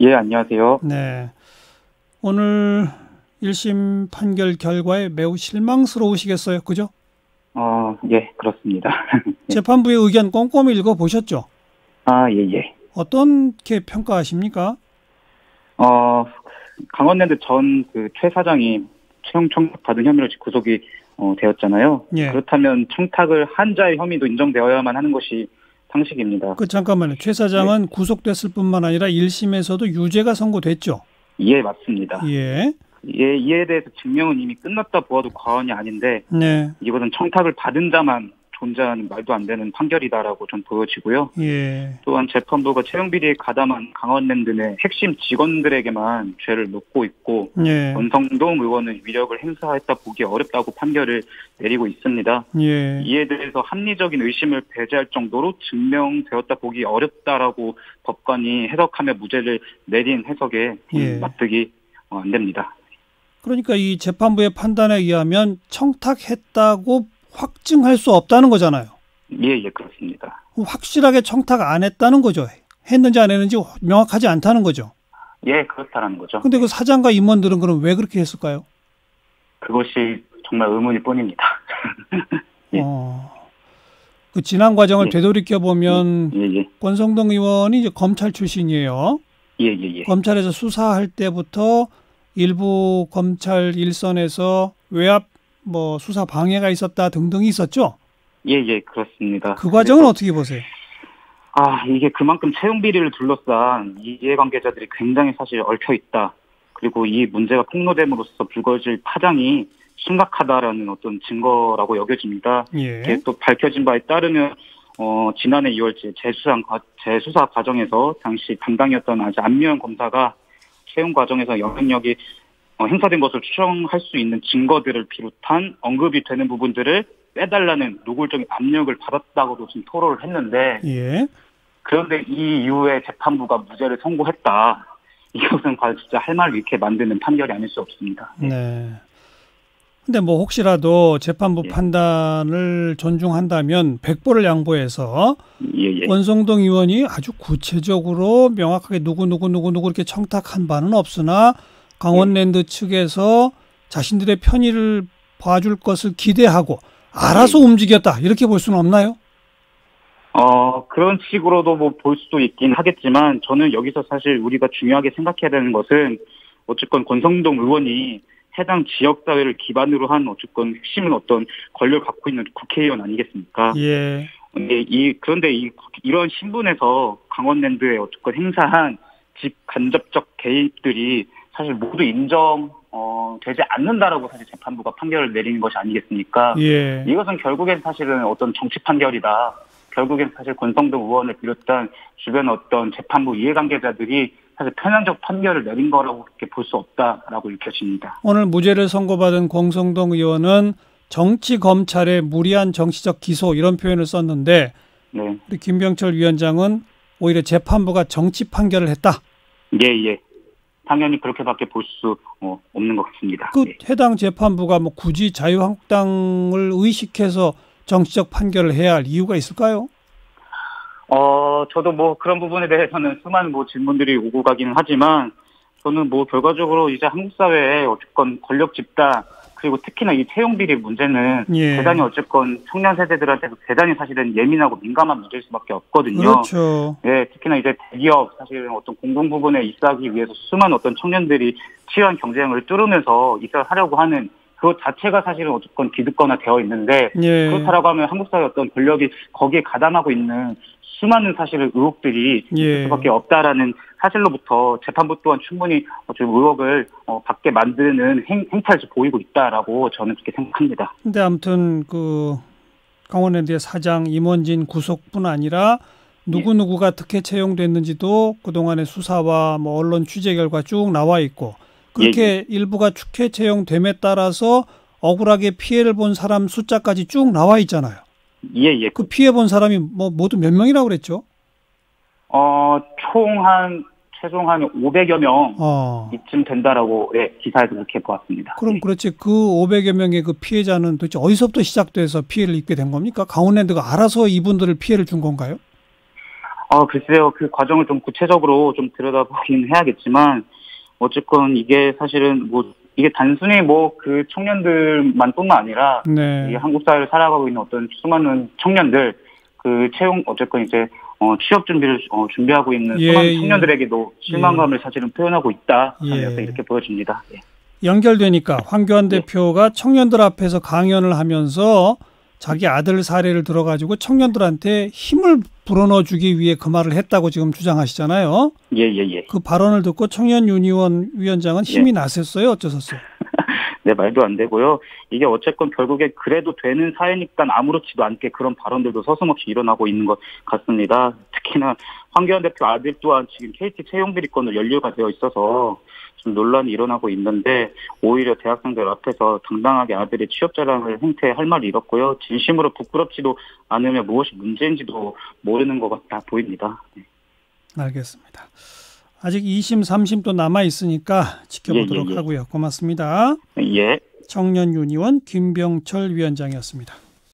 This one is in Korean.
예, 안녕하세요. 네. 오늘 1심 판결 결과에 매우 실망스러우시겠어요. 그죠? 예, 그렇습니다. 예. 재판부의 의견 꼼꼼히 읽어보셨죠? 아, 예, 예. 어떻게 평가하십니까? 강원랜드 전 최 사장이 채용 청탁 받은 혐의로 구속이 되었잖아요. 예. 그렇다면 청탁을 한 자의 혐의도 인정되어야만 하는 것이 상식입니다. 잠깐만요. 최 사장은 네. 구속됐을 뿐만 아니라 1심에서도 유죄가 선고됐죠? 예, 맞습니다. 예. 예, 이에 대해서 증명은 이미 끝났다 보아도 과언이 아닌데 네. 이것은 청탁을 받은 자만 존재하는 말도 안 되는 판결이다라고 좀 보여지고요. 예. 또한 재판부가 채용 비리에 가담한 강원랜드 내 핵심 직원들에게만 죄를 묻고 있고 예. 권성동 의원은 위력을 행사했다 보기 어렵다고 판결을 내리고 있습니다. 예. 이에 대해서 합리적인 의심을 배제할 정도로 증명되었다 보기 어렵다라고 법관이 해석하며 무죄를 내린 해석에 예. 납득이 안 됩니다. 그러니까 이 재판부의 판단에 의하면 청탁했다고 확증할 수 없다는 거잖아요. 예, 그렇습니다. 확실하게 청탁 안 했다는 거죠. 했는지 안 했는지 명확하지 않다는 거죠. 예, 그렇다는 거죠. 근데 그 사장과 임원들은 그럼 왜 그렇게 했을까요? 그것이 정말 의문일 뿐입니다. 예. 그 지난 과정을 예. 되돌이켜 보면 예. 권성동 의원이 이제 검찰 출신이에요. 예. 검찰에서 수사할 때부터 일부 검찰 일선에서 외압 수사 방해가 있었다 등등이 있었죠. 예, 그렇습니다. 그 과정은 어떻게 보세요? 이게 그만큼 채용 비리를 둘러싼 이해관계자들이 굉장히 사실 얽혀 있다. 그리고 이 문제가 폭로됨으로써 불거질 파장이 심각하다라는 어떤 증거라고 여겨집니다. 예. 이게 또 밝혀진 바에 따르면 지난해 2월째 재수사 과정에서 당시 담당이었던 아주 안미연 검사가 채용 과정에서 영향력이 행사된 것을 추정할 수 있는 증거들을 비롯한 언급이 되는 부분들을 빼달라는 노골적인 압력을 받았다고도 지금 토로를 했는데, 예. 그런데 이 이후에 재판부가 무죄를 선고했다. 이것은 과연 진짜 할 말을 이렇게 만드는 판결이 아닐 수 없습니다. 네. 근데 혹시라도 재판부 예. 판단을 존중한다면 백보를 양보해서 예. 권성동 의원이 아주 구체적으로 명확하게 누구 이렇게 청탁한 바는 없으나 강원랜드 측에서 자신들의 편의를 봐줄 것을 기대하고 알아서 움직였다 이렇게 볼 수는 없나요? 그런 식으로도 볼 수도 있긴 하겠지만 저는 여기서 사실 우리가 중요하게 생각해야 되는 것은 어쨌건 권성동 의원이 해당 지역사회를 기반으로 한 어쨌건 핵심은 어떤 권력을 갖고 있는 국회의원 아니겠습니까? 예. 그런데 이런 신분에서 강원랜드에 어쨌건 행사한 직간접적 개입들이 사실 모두 되지 않는다라고 사실 재판부가 판결을 내리는 것이 아니겠습니까? 예. 이것은 결국엔 사실은 어떤 정치 판결이다. 결국엔 사실 권성동 의원을 비롯한 주변 어떤 재판부 이해관계자들이 사실 편향적 판결을 내린 거라고 그렇게 볼 수 없다라고 읽혀집니다. 오늘 무죄를 선고받은 권성동 의원은 정치 검찰의 무리한 정치적 기소 이런 표현을 썼는데 네. 우리 김병철 위원장은 오히려 재판부가 정치 판결을 했다. 예. 당연히 그렇게밖에 볼 수 없는 것 같습니다. 예. 해당 재판부가 굳이 자유한국당을 의식해서 정치적 판결을 해야 할 이유가 있을까요? 저도 그런 부분에 대해서는 수많은 질문들이 오고 가기는 하지만 저는 결과적으로 이제 한국 사회에 어쨌건 권력 집단 그리고 특히나 이 채용 비리 문제는 예. 대단히 어쨌건 청년 세대들한테도 대단히 사실은 예민하고 민감한 문제일 수밖에 없거든요. 그렇죠. 예, 특히나 이제 대기업 사실은 어떤 공공 부분에 입사하기 위해서 수많은 어떤 청년들이 치열한 경쟁을 뚫으면서 입사를 하려고 하는 그것 자체가 사실은 어쨌건 기득권화 되어 있는데 예. 그렇다라고 하면 한국 사회 어떤 권력이 거기에 가담하고 있는 수많은 사실은 의혹들이 있을 수밖에 없다라는 사실로부터 재판부 또한 충분히 의혹을 받게 만드는 행태를 보이고 있다라고 저는 그렇게 생각합니다. 근데 아무튼 강원랜드의 사장 임원진 구속뿐 아니라 누구가 특혜 채용됐는지도 그동안의 수사와 언론 취재 결과 쭉 나와 있고 그렇게 일부가 특혜 채용됨에 따라서 억울하게 피해를 본 사람 숫자까지 쭉 나와 있잖아요. 예. 그 피해 본 사람이 모두 몇 명이라고 그랬죠? 최종 한 500여 명 이쯤 된다라고 기사에서 그렇게 보았습니다. 그럼 그렇지 그 500여 명의 그 피해자는 도대체 어디서부터 시작돼서 피해를 입게 된 겁니까? 강원랜드가 알아서 이분들을 피해를 준 건가요? 글쎄요. 그 과정을 좀 구체적으로 좀 들여다보긴 해야겠지만, 어쨌건 이게 사실은 이게 단순히 그 청년들만 뿐만 아니라, 네. 이 한국 사회를 살아가고 있는 어떤 수많은 청년들, 어쨌건 이제, 취업 준비를, 준비하고 있는 수많은 청년들에게도 실망감을 사실은 표현하고 있다. 그래서 이렇게 보여집니다. 예. 연결되니까 황교안 대표가 청년들 앞에서 강연을 하면서 자기 아들 사례를 들어가지고 청년들한테 힘을 불어넣어주기 위해 그 말을 했다고 지금 주장하시잖아요. 예. 그 발언을 듣고 청년유니원 위원장은 힘이 나셨어요? 어쩌셨어요? 네, 말도 안 되고요. 이게 어쨌건 결국에 그래도 되는 사회니까 아무렇지도 않게 그런 발언들도 서슴없이 일어나고 있는 것 같습니다. 특히나 황교안 대표 아들 또한 지금 KT 채용 비리건으로 연루가 되어 있어서 좀 논란이 일어나고 있는데 오히려 대학생들 앞에서 당당하게 아들의 취업 자랑을 행태할 말을 잃었고요. 진심으로 부끄럽지도 않으며 무엇이 문제인지도 모르는 것 같아 보입니다. 네. 알겠습니다. 아직 2심, 3심 또 남아 있으니까 지켜보도록 하고요. 고맙습니다. 예. 청년유니원 김병철 위원장이었습니다.